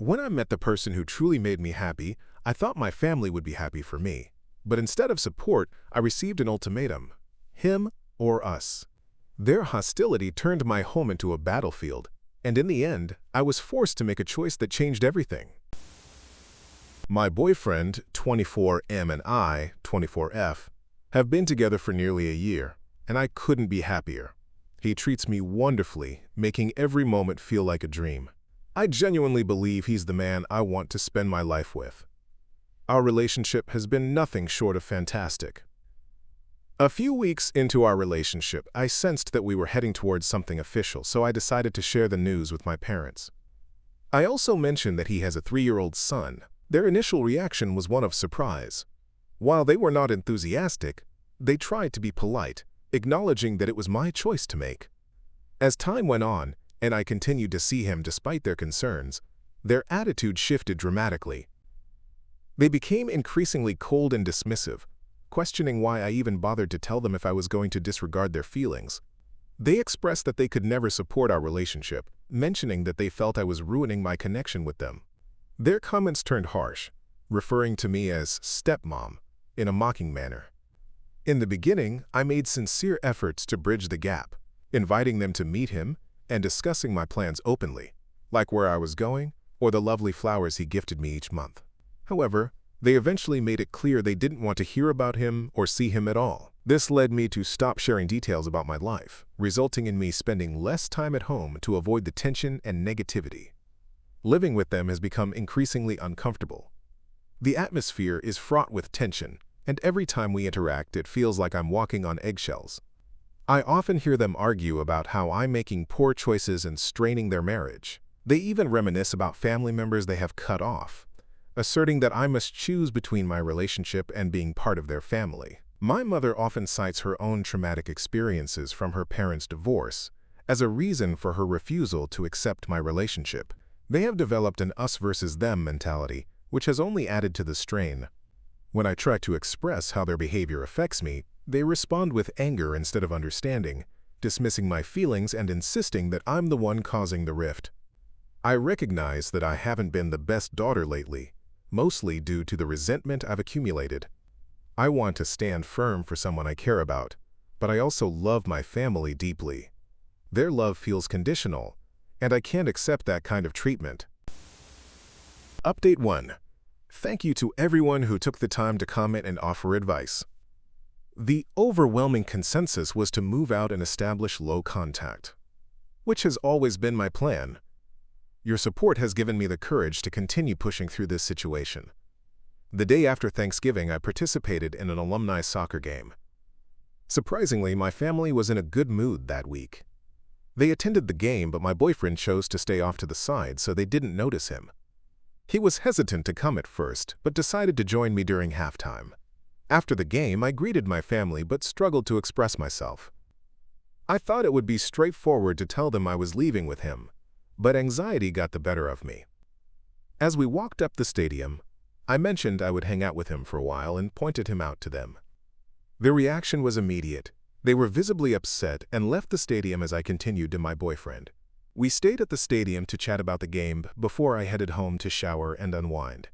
When I met the person who truly made me happy, I thought my family would be happy for me. But instead of support, I received an ultimatum: him or us. Their hostility turned my home into a battlefield, and in the end, I was forced to make a choice that changed everything. My boyfriend, 24M, and I, 24F, have been together for nearly a year, and I couldn't be happier. He treats me wonderfully, making every moment feel like a dream. I genuinely believe he's the man I want to spend my life with. Our relationship has been nothing short of fantastic. A few weeks into our relationship, I sensed that we were heading towards something official, so I decided to share the news with my parents. I also mentioned that he has a 3-year-old son. Their initial reaction was one of surprise. While they were not enthusiastic, they tried to be polite, acknowledging that it was my choice to make. As time went on, and I continued to see him despite their concerns, their attitude shifted dramatically. They became increasingly cold and dismissive, questioning why I even bothered to tell them if I was going to disregard their feelings. They expressed that they could never support our relationship, mentioning that they felt I was ruining my connection with them. Their comments turned harsh, referring to me as stepmom in a mocking manner. In the beginning, I made sincere efforts to bridge the gap, inviting them to meet him and discussing my plans openly, like where I was going or the lovely flowers he gifted me each month. However, they eventually made it clear they didn't want to hear about him or see him at all. This led me to stop sharing details about my life, resulting in me spending less time at home to avoid the tension and negativity. Living with them has become increasingly uncomfortable. The atmosphere is fraught with tension, and every time we interact, it feels like I'm walking on eggshells. I often hear them argue about how I'm making poor choices and straining their marriage. They even reminisce about family members they have cut off, asserting that I must choose between my relationship and being part of their family. My mother often cites her own traumatic experiences from her parents' divorce as a reason for her refusal to accept my relationship. They have developed an us versus them mentality, which has only added to the strain. When I try to express how their behavior affects me, they respond with anger instead of understanding, dismissing my feelings and insisting that I'm the one causing the rift. I recognize that I haven't been the best daughter lately, mostly due to the resentment I've accumulated. I want to stand firm for someone I care about, but I also love my family deeply. Their love feels conditional, and I can't accept that kind of treatment. Update 1. Thank you to everyone who took the time to comment and offer advice. The overwhelming consensus was to move out and establish low contact, which has always been my plan. Your support has given me the courage to continue pushing through this situation. The day after Thanksgiving, I participated in an alumni soccer game. Surprisingly, my family was in a good mood that week. They attended the game, but my boyfriend chose to stay off to the side, so they didn't notice him. He was hesitant to come at first, but decided to join me during halftime. After the game, I greeted my family but struggled to express myself. I thought it would be straightforward to tell them I was leaving with him, but anxiety got the better of me. As we walked up the stadium, I mentioned I would hang out with him for a while and pointed him out to them. Their reaction was immediate. They were visibly upset and left the stadium as I continued to my boyfriend. We stayed at the stadium to chat about the game before I headed home to shower and unwind.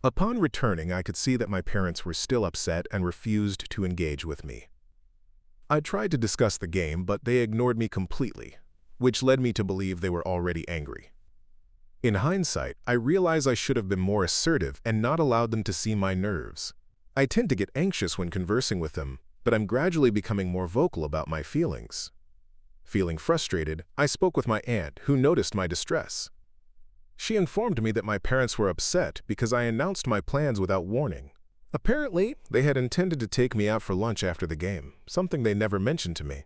Upon returning, I could see that my parents were still upset and refused to engage with me. I tried to discuss the game, but they ignored me completely, which led me to believe they were already angry. In hindsight, I realize I should have been more assertive and not allowed them to see my nerves. I tend to get anxious when conversing with them, but I'm gradually becoming more vocal about my feelings. Feeling frustrated, I spoke with my aunt, who noticed my distress. She informed me that my parents were upset because I announced my plans without warning. Apparently, they had intended to take me out for lunch after the game, something they never mentioned to me.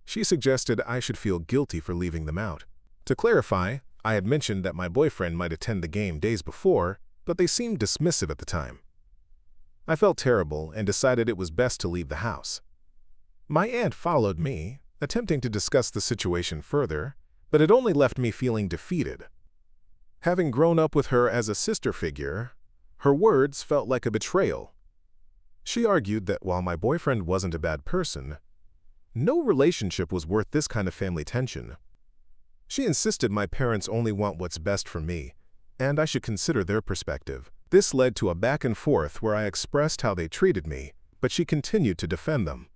She suggested I should feel guilty for leaving them out. To clarify, I had mentioned that my boyfriend might attend the game days before, but they seemed dismissive at the time. I felt terrible and decided it was best to leave the house. My aunt followed me, attempting to discuss the situation further, but it only left me feeling defeated. Having grown up with her as a sister figure, her words felt like a betrayal. She argued that while my boyfriend wasn't a bad person, no relationship was worth this kind of family tension. She insisted my parents only want what's best for me, and I should consider their perspective. This led to a back and forth where I expressed how they treated me, but she continued to defend them.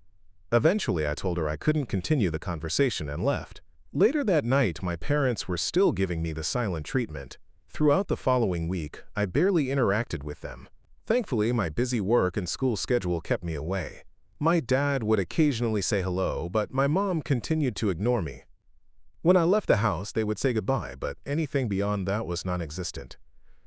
Eventually, I told her I couldn't continue the conversation and left. Later that night, my parents were still giving me the silent treatment. Throughout the following week, I barely interacted with them. Thankfully, my busy work and school schedule kept me away. My dad would occasionally say hello, but my mom continued to ignore me. When I left the house, they would say goodbye, but anything beyond that was non-existent.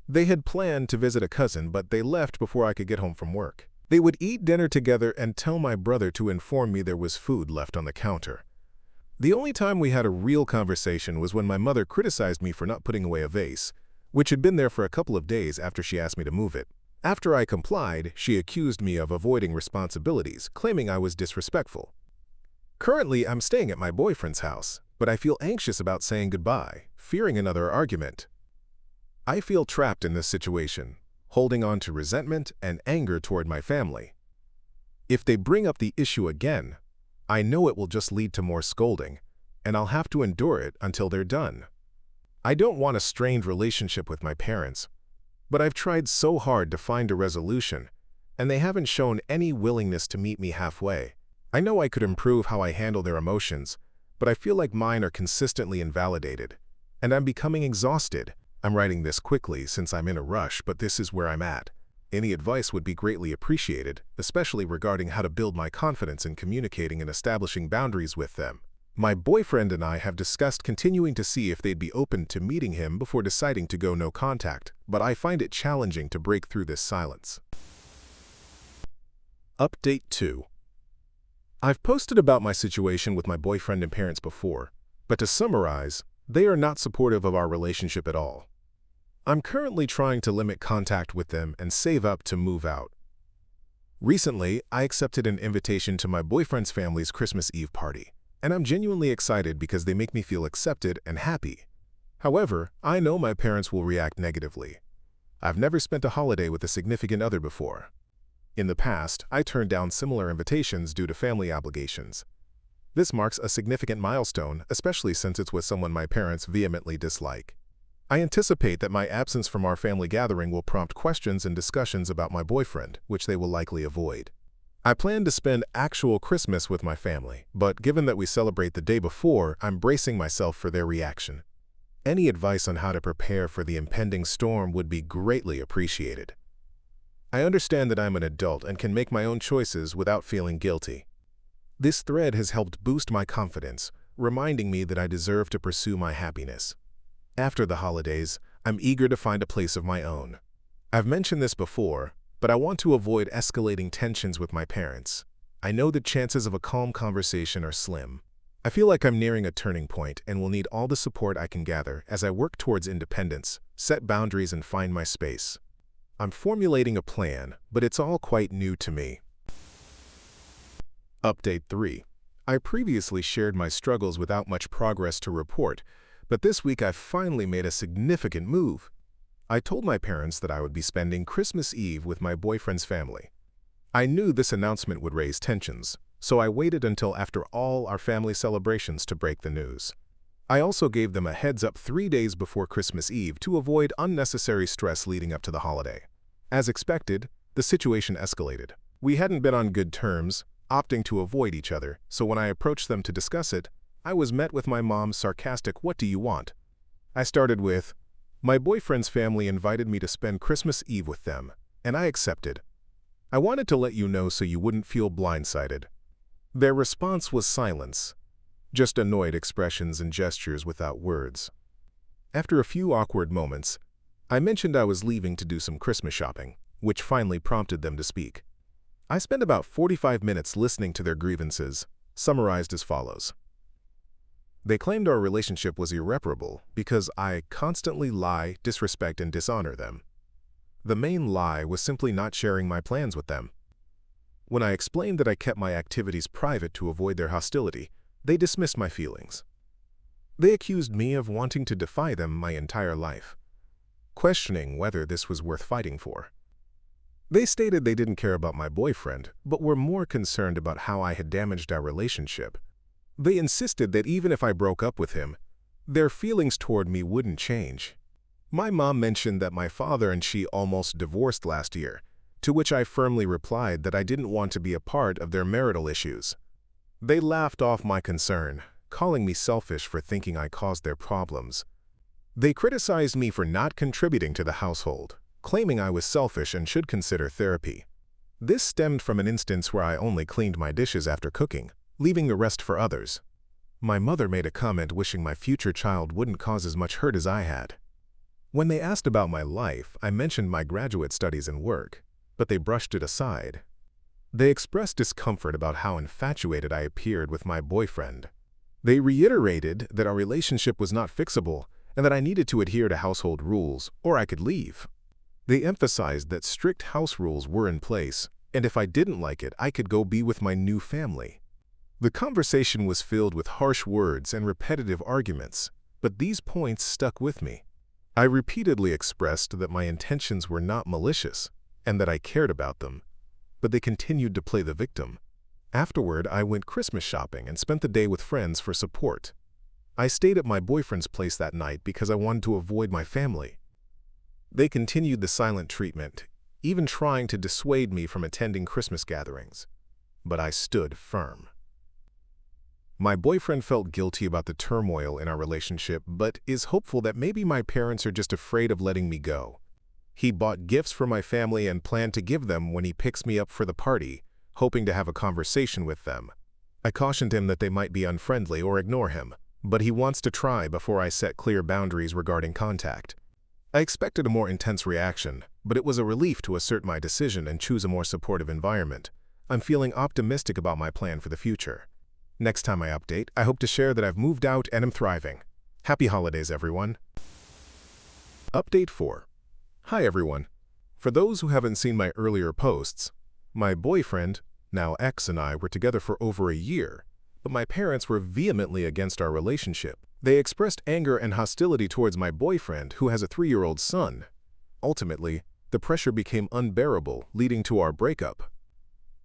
They had planned to visit a cousin, but they left before I could get home from work. They would eat dinner together and tell my brother to inform me there was food left on the counter. The only time we had a real conversation was when my mother criticized me for not putting away a vase, which had been there for a couple of days after she asked me to move it. After I complied, she accused me of avoiding responsibilities, claiming I was disrespectful. Currently, I'm staying at my boyfriend's house, but I feel anxious about saying goodbye, fearing another argument. I feel trapped in this situation, holding on to resentment and anger toward my family. If they bring up the issue again, I know it will just lead to more scolding, and I'll have to endure it until they're done. I don't want a strained relationship with my parents, but I've tried so hard to find a resolution, and they haven't shown any willingness to meet me halfway. I know I could improve how I handle their emotions, but I feel like mine are consistently invalidated, and I'm becoming exhausted. I'm writing this quickly since I'm in a rush, but this is where I'm at. Any advice would be greatly appreciated, especially regarding how to build my confidence in communicating and establishing boundaries with them. My boyfriend and I have discussed continuing to see if they'd be open to meeting him before deciding to go no contact, but I find it challenging to break through this silence. Update 2. I've posted about my situation with my boyfriend and parents before, but to summarize, they are not supportive of our relationship at all. I'm currently trying to limit contact with them and save up to move out. Recently, I accepted an invitation to my boyfriend's family's Christmas Eve party, and I'm genuinely excited because they make me feel accepted and happy. However, I know my parents will react negatively. I've never spent a holiday with a significant other before. In the past, I turned down similar invitations due to family obligations. This marks a significant milestone, especially since it's with someone my parents vehemently dislike. I anticipate that my absence from our family gathering will prompt questions and discussions about my boyfriend, which they will likely avoid. I plan to spend actual Christmas with my family, but given that we celebrate the day before, I'm bracing myself for their reaction. Any advice on how to prepare for the impending storm would be greatly appreciated. I understand that I'm an adult and can make my own choices without feeling guilty. This thread has helped boost my confidence, reminding me that I deserve to pursue my happiness. After the holidays, I'm eager to find a place of my own. I've mentioned this before, but I want to avoid escalating tensions with my parents. I know the chances of a calm conversation are slim. I feel like I'm nearing a turning point and will need all the support I can gather as I work towards independence, set boundaries, and find my space. I'm formulating a plan, but it's all quite new to me. Update 3. I previously shared my struggles without much progress to report, but this week I finally made a significant move. I told my parents that I would be spending Christmas Eve with my boyfriend's family. I knew this announcement would raise tensions, so I waited until after all our family celebrations to break the news. I also gave them a heads up 3 days before Christmas Eve to avoid unnecessary stress leading up to the holiday. As expected, the situation escalated. We hadn't been on good terms, opting to avoid each other, so when I approached them to discuss it, I was met with my mom's sarcastic "What do you want?" I started with, "My boyfriend's family invited me to spend Christmas Eve with them, and I accepted. I wanted to let you know so you wouldn't feel blindsided." Their response was silence, just annoyed expressions and gestures without words. After a few awkward moments, I mentioned I was leaving to do some Christmas shopping, which finally prompted them to speak. I spent about 45 minutes listening to their grievances, summarized as follows. They claimed our relationship was irreparable because I constantly lie, disrespect, and dishonor them. The main lie was simply not sharing my plans with them. When I explained that I kept my activities private to avoid their hostility, they dismissed my feelings. They accused me of wanting to defy them my entire life, questioning whether this was worth fighting for. They stated they didn't care about my boyfriend, but were more concerned about how I had damaged our relationship. They insisted that even if I broke up with him, their feelings toward me wouldn't change. My mom mentioned that my father and she almost divorced last year, to which I firmly replied that I didn't want to be a part of their marital issues. They laughed off my concern, calling me selfish for thinking I caused their problems. They criticized me for not contributing to the household, claiming I was selfish and should consider therapy. This stemmed from an instance where I only cleaned my dishes after cooking, leaving the rest for others. My mother made a comment wishing my future child wouldn't cause as much hurt as I had. When they asked about my life, I mentioned my graduate studies and work, but they brushed it aside. They expressed discomfort about how infatuated I appeared with my boyfriend. They reiterated that our relationship was not fixable and that I needed to adhere to household rules or I could leave. They emphasized that strict house rules were in place, and if I didn't like it, I could go be with my new family. The conversation was filled with harsh words and repetitive arguments, but these points stuck with me. I repeatedly expressed that my intentions were not malicious and that I cared about them, but they continued to play the victim. Afterward, I went Christmas shopping and spent the day with friends for support. I stayed at my boyfriend's place that night because I wanted to avoid my family. They continued the silent treatment, even trying to dissuade me from attending Christmas gatherings, but I stood firm. My boyfriend felt guilty about the turmoil in our relationship, but is hopeful that maybe my parents are just afraid of letting me go. He bought gifts for my family and planned to give them when he picks me up for the party, hoping to have a conversation with them. I cautioned him that they might be unfriendly or ignore him, but he wants to try before I set clear boundaries regarding contact. I expected a more intense reaction, but it was a relief to assert my decision and choose a more supportive environment. I'm feeling optimistic about my plan for the future. Next time I update, I hope to share that I've moved out and am thriving. Happy holidays, everyone. Update 4. Hi, everyone. For those who haven't seen my earlier posts, my boyfriend, now ex, and I were together for over a year, but my parents were vehemently against our relationship. They expressed anger and hostility towards my boyfriend, who has a 3-year-old son. Ultimately, the pressure became unbearable, leading to our breakup.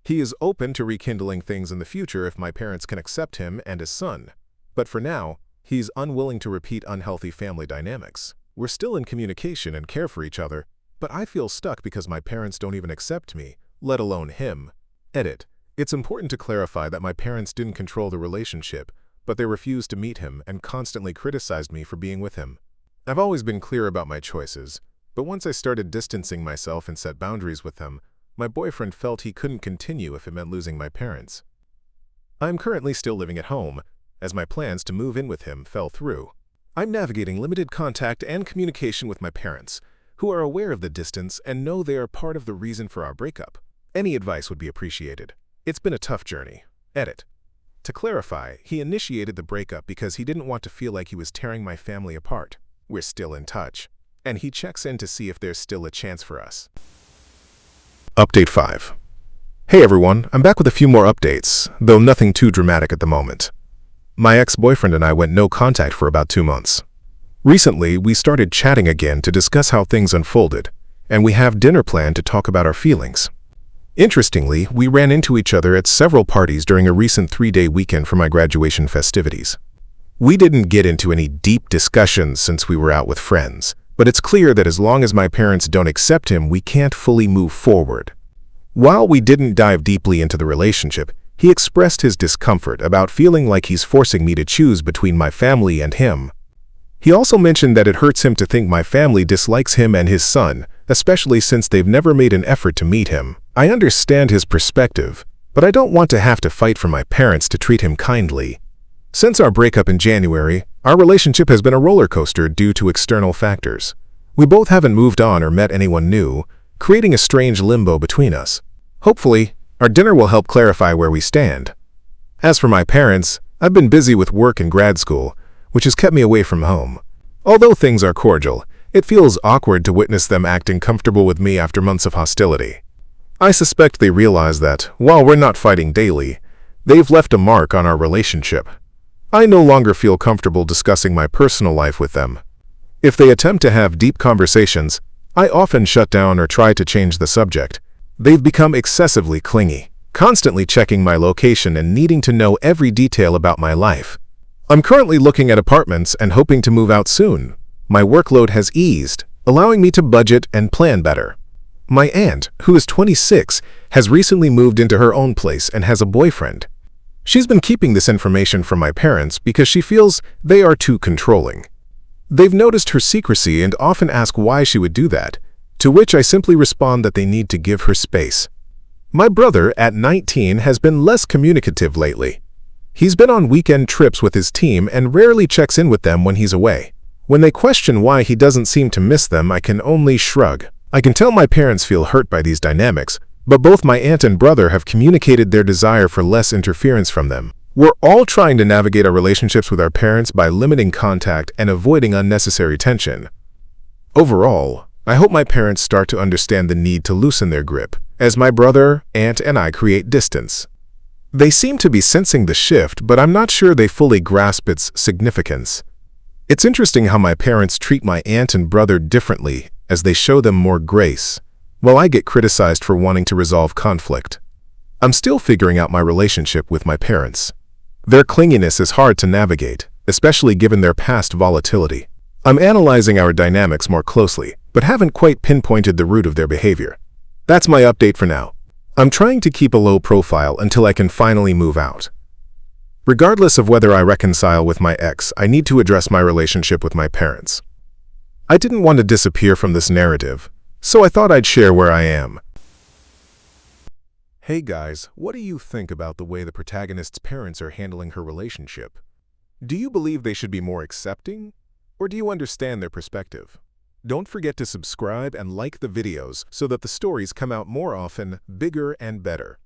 He is open to rekindling things in the future if my parents can accept him and his son, but for now, he's unwilling to repeat unhealthy family dynamics. We're still in communication and care for each other, but I feel stuck because my parents don't even accept me, let alone him. Edit. It's important to clarify that my parents didn't control the relationship, but they refused to meet him and constantly criticized me for being with him. I've always been clear about my choices, but once I started distancing myself and set boundaries with him, my boyfriend felt he couldn't continue if it meant losing my parents. I'm currently still living at home, as my plans to move in with him fell through. I'm navigating limited contact and communication with my parents, who are aware of the distance and know they are part of the reason for our breakup. Any advice would be appreciated. It's been a tough journey. Edit. To clarify, he initiated the breakup because he didn't want to feel like he was tearing my family apart. We're still in touch, and he checks in to see if there's still a chance for us. Update 5. Hey everyone, I'm back with a few more updates, though nothing too dramatic at the moment. My ex-boyfriend and I went no contact for about 2 months. Recently, we started chatting again to discuss how things unfolded, and we have dinner planned to talk about our feelings. Interestingly, we ran into each other at several parties during a recent 3-day weekend for my graduation festivities. We didn't get into any deep discussions since we were out with friends, but it's clear that as long as my parents don't accept him, we can't fully move forward. While we didn't dive deeply into the relationship, he expressed his discomfort about feeling like he's forcing me to choose between my family and him. He also mentioned that it hurts him to think my family dislikes him and his son, especially since they've never made an effort to meet him. I understand his perspective, but I don't want to have to fight for my parents to treat him kindly. Since our breakup in January, our relationship has been a roller coaster due to external factors. We both haven't moved on or met anyone new, creating a strange limbo between us. Hopefully, our dinner will help clarify where we stand. As for my parents, I've been busy with work and grad school, which has kept me away from home. Although things are cordial, it feels awkward to witness them acting comfortable with me after months of hostility. I suspect they realize that, while we're not fighting daily, they've left a mark on our relationship. I no longer feel comfortable discussing my personal life with them. If they attempt to have deep conversations, I often shut down or try to change the subject. They've become excessively clingy, constantly checking my location and needing to know every detail about my life. I'm currently looking at apartments and hoping to move out soon, My workload has eased, allowing me to budget and plan better. My aunt, who is 26, has recently moved into her own place and has a boyfriend. She's been keeping this information from my parents because she feels they are too controlling. They've noticed her secrecy and often ask why she would do that, to which I simply respond that they need to give her space. My brother, at 19, has been less communicative lately. He's been on weekend trips with his team and rarely checks in with them when he's away. When they question why he doesn't seem to miss them, I can only shrug. I can tell my parents feel hurt by these dynamics, but both my aunt and brother have communicated their desire for less interference from them. We're all trying to navigate our relationships with our parents by limiting contact and avoiding unnecessary tension. Overall, I hope my parents start to understand the need to loosen their grip, as my brother, aunt, and I create distance. They seem to be sensing the shift, but I'm not sure they fully grasp its significance. It's interesting how my parents treat my aunt and brother differently as they show them more grace, while I get criticized for wanting to resolve conflict. I'm still figuring out my relationship with my parents. Their clinginess is hard to navigate, especially given their past volatility. I'm analyzing our dynamics more closely, but haven't quite pinpointed the root of their behavior. That's my update for now. I'm trying to keep a low profile until I can finally move out. Regardless of whether I reconcile with my ex, I need to address my relationship with my parents. I didn't want to disappear from this narrative, so I thought I'd share where I am. Hey guys, what do you think about the way the protagonist's parents are handling her relationship? Do you believe they should be more accepting, or do you understand their perspective? Don't forget to subscribe and like the videos so that the stories come out more often, bigger and better.